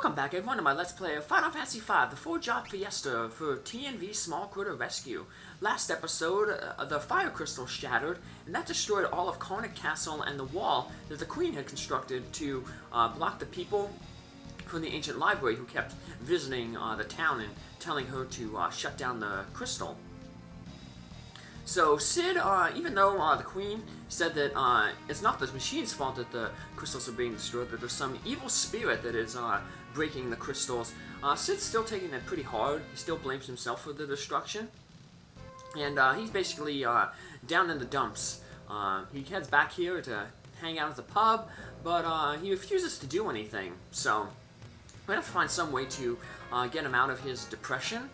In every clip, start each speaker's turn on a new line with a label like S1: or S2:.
S1: Welcome back everyone to my Let's Play of Final Fantasy V, the 4-job Fiesta for TNV Small Critter Rescue. Last episode, the fire crystal shattered, and that destroyed all of Karnak Castle and the wall that the Queen had constructed to block the people from the ancient library who kept visiting the town and telling her to shut down the crystal. So Sid, even though the Queen said that it's not the machine's fault that the crystals are being destroyed, that there's some evil spirit that is breaking the crystals, Sid's still taking it pretty hard. He still blames himself for the destruction. And he's basically down in the dumps. He heads back here to hang out at the pub, but he refuses to do anything. So we have to find some way to get him out of his depression.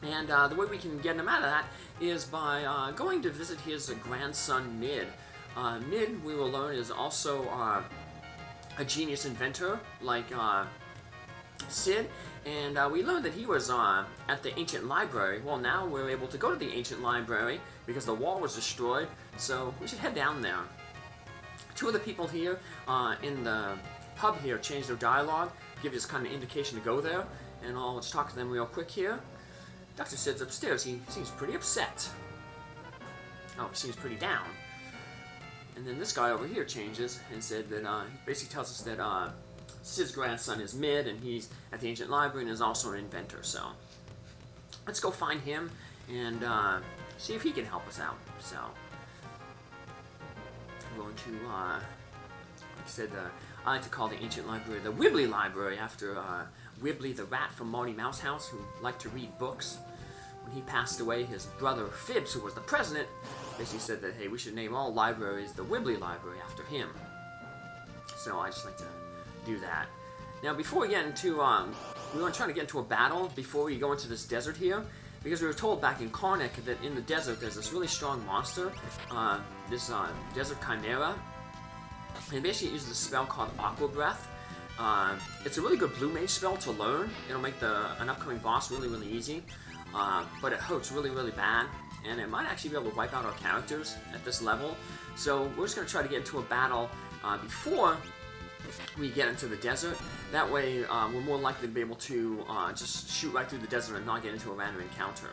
S1: And the way we can get him out of that is by going to visit his grandson, Mid. Mid, we will learn, is also a genius inventor, like Sid, and we learned that he was at the ancient library. Well, now we're able to go to the ancient library because the wall was destroyed, so we should head down there. Two of the people here in the pub here changed their dialogue, give us kind of indication to go there, and I'll just talk to them real quick here. Dr. Sid's upstairs. He seems pretty upset. Oh, he seems pretty down. And then this guy over here changes and said that he basically tells us that Sid's grandson is Mid, and he's at the ancient library and is also an inventor. So let's go find him and see if he can help us out. So I'm going to, like I said, I like to call the ancient library the Wimbley Library after Wimbley the rat from Marty Mouse House, who liked to read books. When he passed away, his brother Fibbs, who was the president, basically said that, hey, we should name all libraries the Wimbley Library after him. So I just like to do that. Now, before we get into, we want to try to get into a battle before we go into this desert here, because we were told back in Karnak that in the desert there's this really strong monster, this desert chimera, and basically it uses a spell called Aqua Breath. It's a really good blue mage spell to learn. It'll make an upcoming boss really, really easy, but it hurts really, really bad, and it might actually be able to wipe out our characters at this level. So we're just going to try to get into a battle before we get into the desert. That way we're more likely to be able to just shoot right through the desert and not get into a random encounter.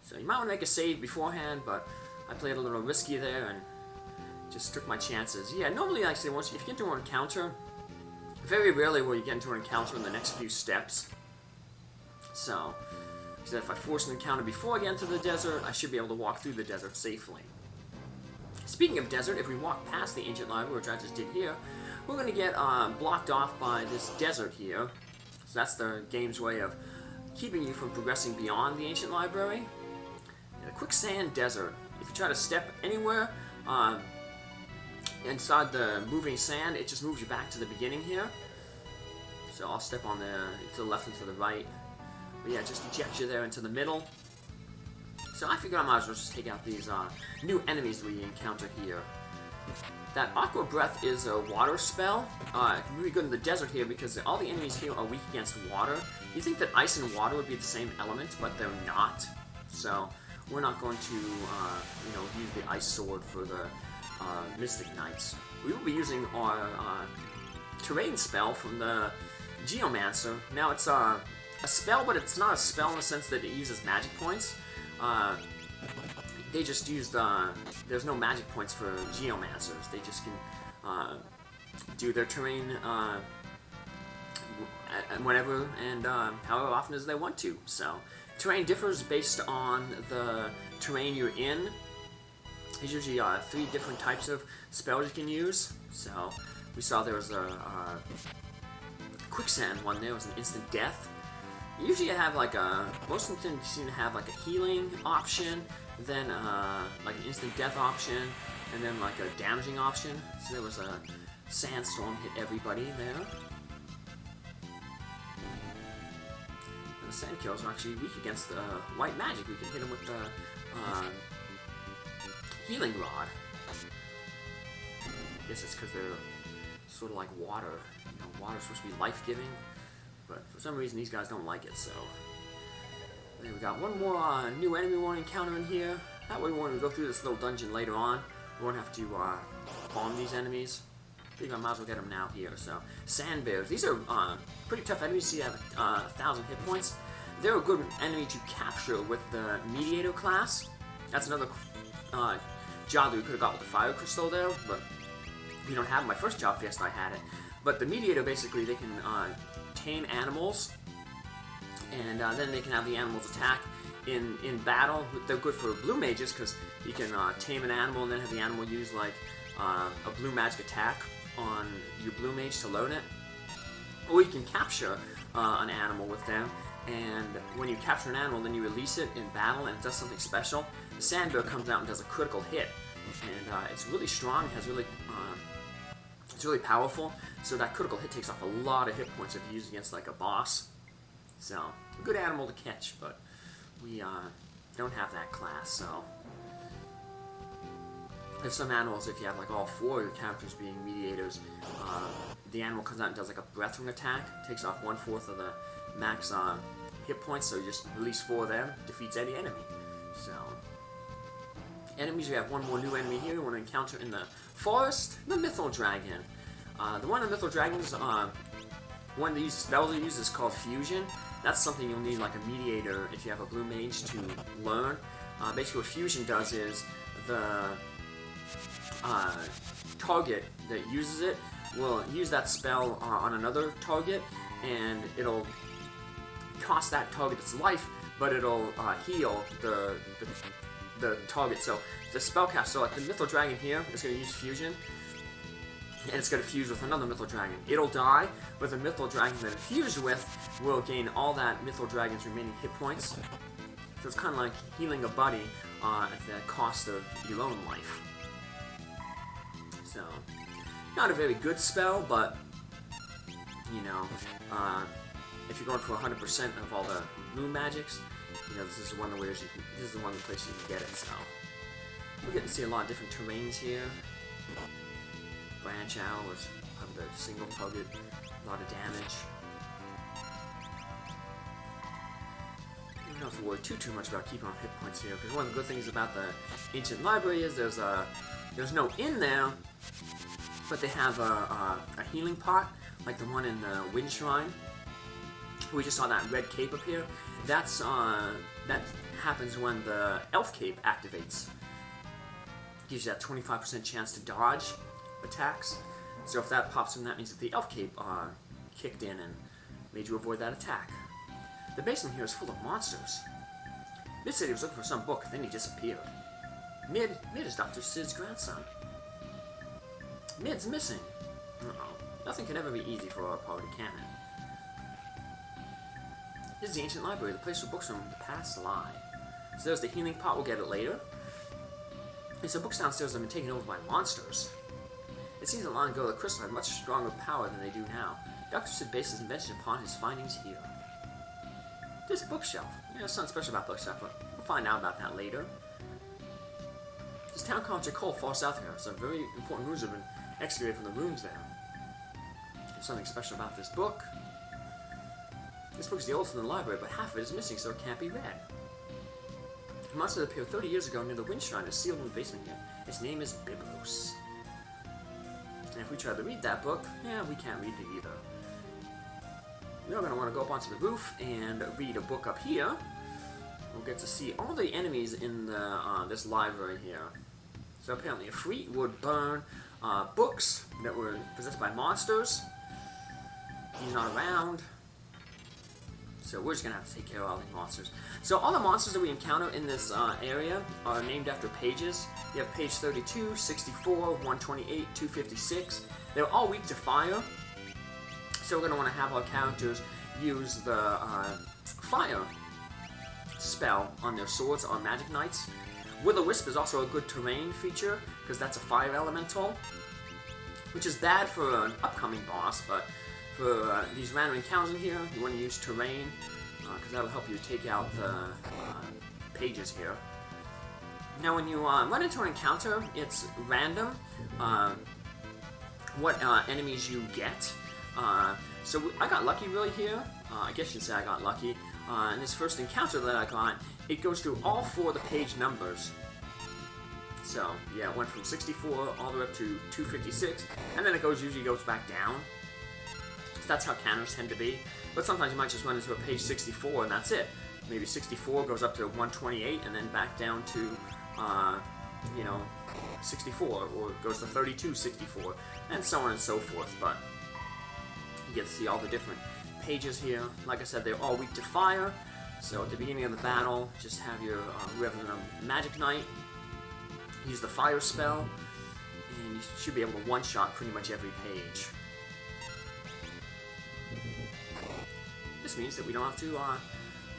S1: So you might want to make a save beforehand, but I played a little risky there and just took my chances. Yeah, normally, like I say, if you get into an encounter, very rarely will you get into an encounter in the next few steps. So if I force an encounter before I get into the desert, I should be able to walk through the desert safely. Speaking of desert, if we walk past the ancient library, which I just did here, we're going to get blocked off by this desert here. So that's the game's way of keeping you from progressing beyond the ancient library. In a quicksand desert, if you try to step anywhere inside the moving sand, it just moves you back to the beginning here. So I'll step on to the left and to the right. But yeah, just eject you there into the middle. So I figured I might as well just take out these new enemies we encounter here. That Aqua Breath is a water spell. It's really good in the desert here because all the enemies here are weak against water. You think that ice and water would be the same element, but they're not. So we're not going to use the ice sword for the Mystic Knights. We will be using our terrain spell from the Geomancer. Now it's a spell, but it's not a spell in the sense that it uses magic points. They just use there's no magic points for Geomancers. They just can do their terrain whenever and however often as they want to. So terrain differs based on the terrain you're in. There's usually 3 different types of spells you can use. So we saw there was a quicksand one. There was an instant death. Usually I have most of them seem to have like a healing option, then like an instant death option, and then like a damaging option. So there was a sandstorm hit everybody there. And the sand kills are actually weak against the white magic. We can hit them with the healing rod. I guess it's because they're sort of like water. Water's supposed to be life-giving, but for some reason these guys don't like it, so. Then we got one more new enemy we want to encounter in here. That way when we go through this little dungeon later on, we won't have to bomb these enemies. I think I might as well get them now here. So, sand bears. These are pretty tough enemies. See, you have 1,000 hit points. They're a good enemy to capture with the Mediator class. That's another job that we could have got with the Fire Crystal there, but we don't have it. My first job, Fiesta, I had it. But the Mediator, basically, they can tame animals, and then they can have the animals attack in battle. They're good for blue mages, because you can tame an animal and then have the animal use, like, a blue magic attack on your blue mage to learn it. Or you can capture an animal with them, and when you capture an animal, then you release it in battle, and it does something special. The sand bear comes out and does a critical hit, and it's really strong. It has really, it's really powerful. So that critical hit takes off a lot of hit points if you use it against like a boss. So a good animal to catch, but we don't have that class. So there's some animals, if you have like all 4 of your characters being mediators, the animal comes out and does like a breath ring attack, takes off 1/4 of the max hit points, so you just release 4 of them, defeats any enemy. So, enemies, we have one more new enemy here we want to encounter in the forest, the Mythal Dragon. The one of the Mythal Dragons, one of these spells they use is called Fusion. That's something you'll need like a mediator if you have a blue mage to learn. Basically what Fusion does is the target that uses it will use that spell on another target, and it'll cost that target its life, but it'll heal the target. So the spellcaster, so like the Mythal Dragon here is going to use Fusion, and it's going to fuse with another Mythal Dragon. It'll die, but the Mythal Dragon that it fused with will gain all that Mythal Dragon's remaining hit points. So it's kind of like healing a buddy at the cost of your own life. So, not a very good spell, but, you know, if you're going for 100% of all the moon magics, you know, this is one of the ways this is the one place you can get it. So we're getting to see a lot of different terrains here. Branch out with the single target, a lot of damage. You don't have to worry too much about keeping on hit points here, because one of the good things about the ancient library is there's no inn there, but they have a healing pot, like the one in the Wind Shrine. We just saw that red cape up here. That's that happens when the Elf Cape activates. Gives you that 25% chance to dodge attacks. So if that pops in, that means that the Elf Cape kicked in and made you avoid that attack. The basement here is full of monsters. Mid said he was looking for some book, then he disappeared. Mid is Dr. Sid's grandson. Mid's missing. Uh-oh. Nothing can ever be easy for our party, can it? This is the ancient library, the place where books from the past lie. So there's the healing pot, we'll get it later. And some books downstairs have been taken over by monsters. It seems that long ago the crystal had much stronger power than they do now. Dr. Sid based his invention upon his findings here. This bookshelf. Yeah, there's something special about bookshelf, but we'll find out about that later. This town called Jakol far south here. Some very important runes have been excavated from the ruins there. There's something special about this book. This book is the oldest in the library, but half of it is missing, so it can't be read. A monster that appeared 30 years ago near the Wind Shrine is sealed in the basement here. Its name is Biblos. And if we try to read that book, yeah, we can't read it either. We're going to want to go up onto the roof and read a book up here. We'll get to see all the enemies in the this library here. So apparently a Efreet would burn books that were possessed by monsters. He's not around. So we're just going to have to take care of all these monsters. So all the monsters that we encounter in this area are named after pages. You have page 32, 64, 128, 256. They're all weak to fire. So we're going to want to have our characters use the fire spell on their swords, our magic knights. Will-o-wisp is also a good terrain feature, because that's a fire elemental, which is bad for an upcoming boss, but for these random encounters in here, you want to use terrain, because that'll help you take out the pages here. Now when you run into an encounter, it's random what enemies you get. So I got lucky really here. I guess you'd say I got lucky. In this first encounter that I got, it goes through all 4 of the page numbers. So yeah, it went from 64 all the way up to 256, and then it usually goes back down. So that's how counters tend to be. But sometimes you might just run into a page 64 and that's it. Maybe 64 goes up to 128 and then back down to, you know, 64, or it goes to 32, 64, and so on and so forth. But you get to see all the different pages here. Like I said, they're all weak to fire. So at the beginning of the battle, just have your whoever's a Magic Knight use the fire spell, and you should be able to one-shot pretty much every page. This means that we don't have to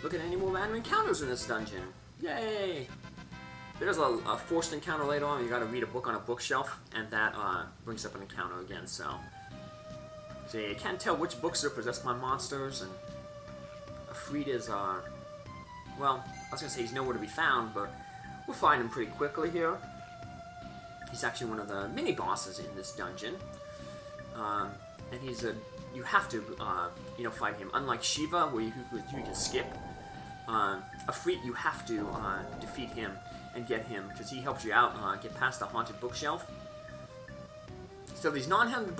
S1: look at any more random encounters in this dungeon. Yay! There's a forced encounter later on. You got to read a book on a bookshelf, and that brings up an encounter again. So you can't tell which books are possessed by monsters, and Afreet is well, I was gonna say he's nowhere to be found, but we'll find him pretty quickly here. He's actually one of the mini bosses in this dungeon, and he's you have to you know, fight him. Unlike Shiva, where you can skip, Afreet, you have to defeat him and get him, because he helps you out get past the haunted bookshelf. So these non-haunted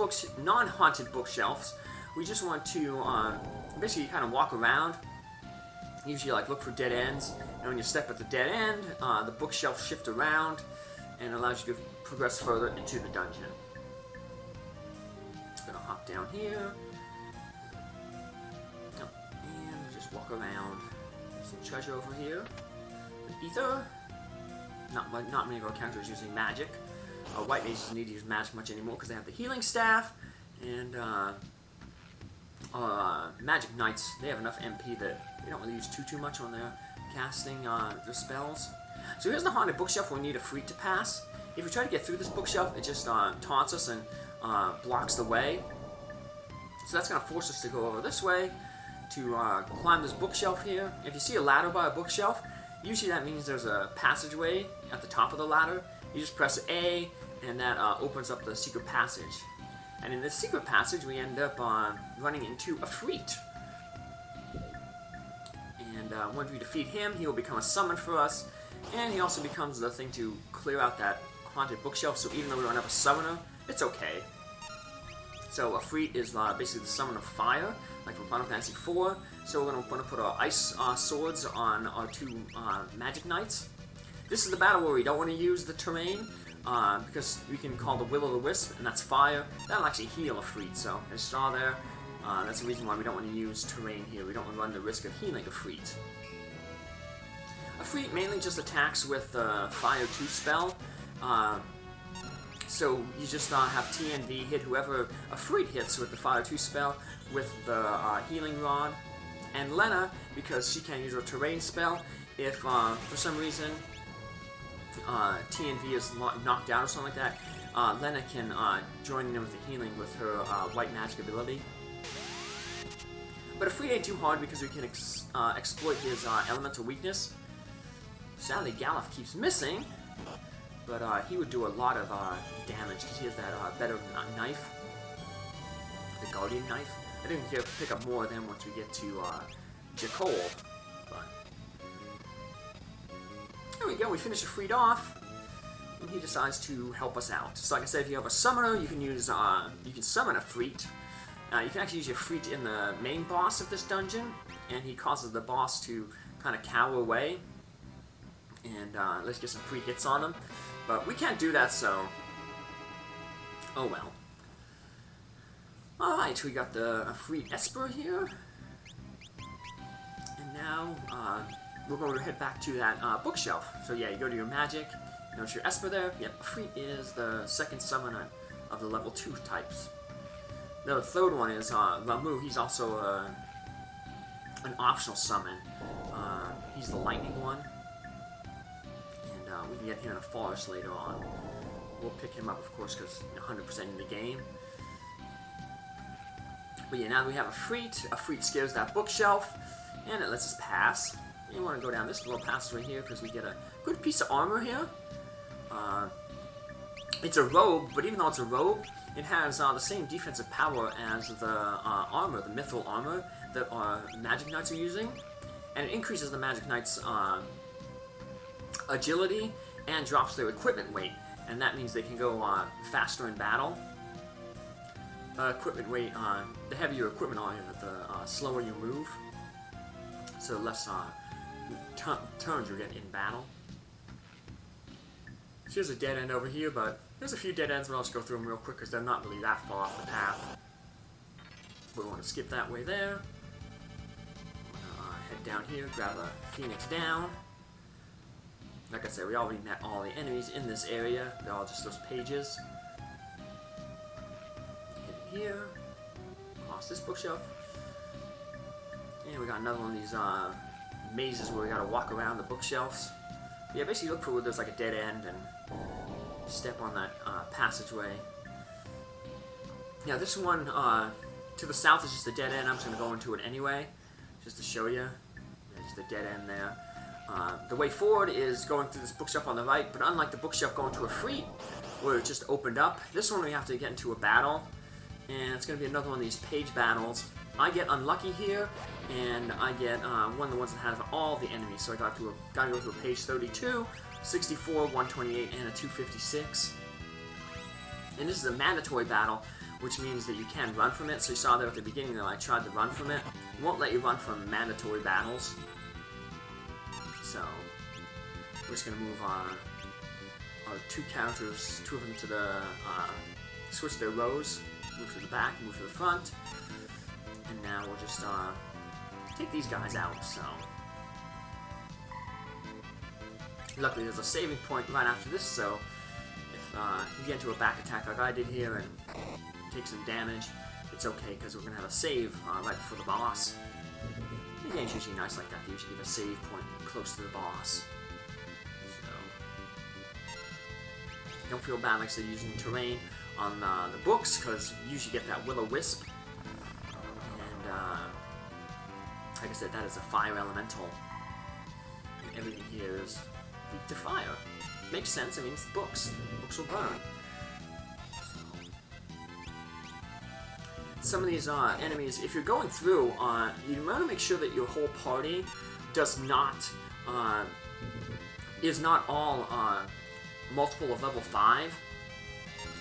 S1: bookshelves, we just want to basically kind of walk around. Usually, like, look for dead ends, and when you step at the dead end, the bookshelf shift around and allows you to progress further into the dungeon. Just gonna hop down here, and just walk around. Some treasure over here. An ether. Not many of our characters using magic. White mages don't need to use magic much anymore because they have the healing staff, and Magic Knights, they have enough MP that they don't really use too much on their casting their spells. So here's the haunted bookshelf where we need Afreet to pass. If we try to get through this bookshelf, it just taunts us and blocks the way. So that's going to force us to go over this way to climb this bookshelf here. If you see a ladder by a bookshelf, usually that means there's a passageway at the top of the ladder. You just press A, and that opens up the secret passage. And in this secret passage, we end up running into Afreet. And once we defeat him, he will become a summon for us, and he also becomes the thing to clear out that haunted bookshelf. So even though we don't have a summoner, it's okay. So Afreet is basically the summon of fire, like from Final Fantasy IV. So we're going to put our ice swords on our two Magic Knights. This is the battle where we don't want to use the terrain, because we can call the Will-o'-the-Wisp, and that's fire. That'll actually heal Afreet, so as you saw there, that's the reason why we don't want to use terrain here. We don't want to run the risk of healing Afreet. Afreet mainly just attacks with the Fire 2 spell, so you just have TNV hit whoever Afreet hits with the Fire 2 spell with the healing rod, and Lenna, because she can't use her terrain spell, if for some reason TNV is knocked out or something like that, Lenna can join in with the healing with her white magic ability. But Afreet ain't too hard because we can exploit his elemental weakness. Sadly, Galuf keeps missing, but he would do a lot of damage because he has that better knife, the Guardian knife. I didn't pick up more of them once we get to Jakol, but there we go. We finish Afreet off, and he decides to help us out. So, like I said, if you have a summoner, you can use you can summon Afreet. You can actually use your Afreet in the main boss of this dungeon, and he causes the boss to kind of cower away. And let's get some free hits on him. But we can't do that, so oh well. Alright, we got the Afreet Esper here. And now we're going to head back to that bookshelf. So yeah, you go to your magic, notice your Esper there. Yep, Afreet is the second summoner of the level 2 types. The third one is Ramu. He's also an optional summon. He's the lightning one. And we can get him in a forest later on. We'll pick him up, of course, because 100% in the game. But yeah, now that we have Afreet, Afreet scares that bookshelf, and it lets us pass. You want to go down this little passageway here because we get a good piece of armor here. It's a robe, but even though it's a robe, it has the same defensive power as the armor, the mithril armor that our Magic Knights are using. And it increases the Magic Knight's agility and drops their equipment weight, and that means they can go faster in battle. Equipment weight, the heavier your equipment on you, the slower you move, so less turns you get in battle. So here's a dead end over here, but there's a few dead ends, but I'll just go through them real quick because they're not really that far off the path. We want to skip that way there. Head down here, grab a Phoenix down. Like I said, we already met all the enemies in this area. They're all just those pages. Hit here, across this bookshelf. And we got another one of these mazes where we gotta walk around the bookshelves. Yeah, basically look for where there's like a dead end and step on that passageway. Now this one to the south is just a dead end. I'm just gonna go into it anyway, just to show you. Yeah, just a dead end there. The way forward is going through this bookshelf on the right, but unlike the bookshelf going to a free, where it just opened up, this one we have to get into a battle, and it's going to be another one of these page battles. I get unlucky here, and I get one of the ones that has all the enemies, so I got to go to a page 32, 64, 128, and a 256. And this is a mandatory battle, which means that you can run from it. So you saw there at the beginning that I tried to run from it. It won't let you run from mandatory battles. So we're just going to move our two characters, two of them to the, switch their rows, move to the back, move to the front, and now we'll just take these guys out. So luckily there's a saving point right after this, so if you get into a back attack like I did here and take some damage, it's okay because we're going to have a save right before the boss. The game's usually nice like that. They usually give a save point close to the boss. So don't feel bad, like I said, using terrain on the books, because you usually get that will-o-wisp. And like I said, that is a fire elemental. And everything here is weak to fire. Makes sense. I mean, it's the books. The books will burn. Some of these enemies, if you're going through, you want to make sure that your whole party does not is not all multiple of level 5,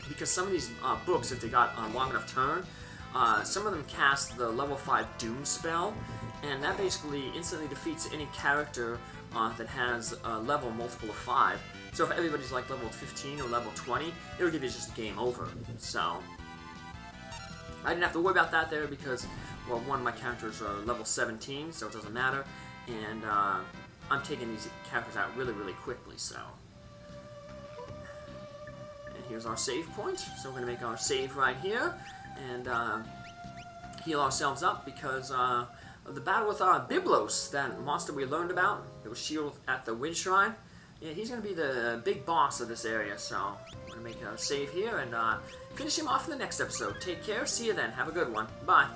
S1: because some of these books, if they got a long enough turn, some of them cast the level 5 Doom spell, and that basically instantly defeats any character that has a level multiple of 5. So if everybody's like level 15 or level 20, it'll give you just game over. So I didn't have to worry about that there because, well, one of my characters are level 17, so it doesn't matter, and I'm taking these characters out really, really quickly, so. And here's our save point, so we're going to make our save right here, and heal ourselves up because of the battle with Biblos, that monster we learned about, that was shielded at the Wind Shrine. Yeah, he's going to be the big boss of this area, so we're going to make a save here and finish him off in the next episode. Take care, see you then, have a good one, bye.